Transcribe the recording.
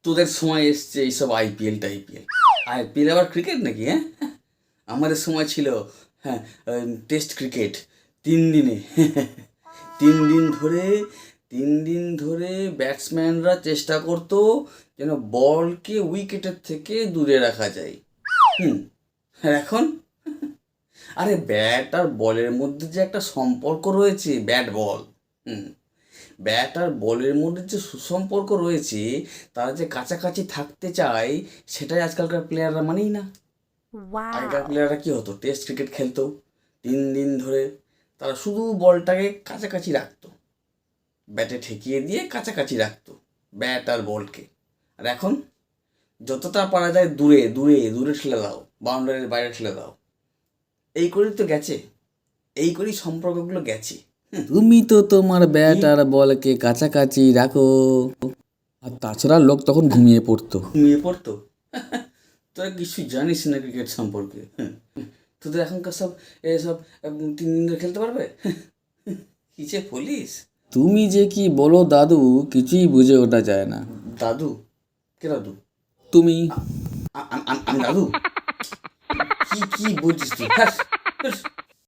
তোদের সময় এসছে এইসব আইপিএল টাইপিএল। আইপিএল আবার ক্রিকেট নাকি? হ্যাঁ, আমাদের সময় ছিল হ্যাঁ টেস্ট ক্রিকেট 3 দিনে। 3 দিন ধরে 3 দিন ধরে ব্যাটসম্যানরা চেষ্টা করতো যেন বলকে উইকেটের থেকে দূরে রাখা যায়। আর এখন আরে ব্যাট আর বলের মধ্যে যে একটা সম্পর্ক রয়েছে, ব্যাট বল, ব্যাট আর বলের মধ্যে যে সুসম্পর্ক রয়েছে, তারা যে কাছাকাছি থাকতে চায়, সেটাই আজকালকার প্লেয়াররা মানেই না। আগেকার Wow. প্লেয়াররা কী হতো, টেস্ট ক্রিকেট খেলতো 3 দিন ধরে, তারা শুধু বলটাকে কাছাকাছি রাখতো, ব্যাটে ঠেকিয়ে দিয়ে কাছাকাছি রাখতো ব্যাট আর বলকে। আর এখন যতটা পারা যায় দূরে দূরে দূরে ঠেলে দাও, বাউন্ডারির বাইরে ঠেলে দাও। এই করেই তো গেছে, এই করেই সম্পর্কগুলো গেছে। তুমি তো তোমার ব্যাট আর বলকে কাছাকাছি রাখো, আর তাছাড়া লোক তখন ঘুমিয়ে পড়তো। তোরা কিছুই জানিস না ক্রিকেট সম্পর্কে। তোদের এখনকার সব এসব 3 দিন ধরে খেলতে পারবে? কি যে বলিস, তুমি যে কি বলো দাদু, কিছুই বুঝে ওঠা যায় না। দাদু? কে দাদু? তুমি। আমি দাদু? কি কি বলছিস তুই?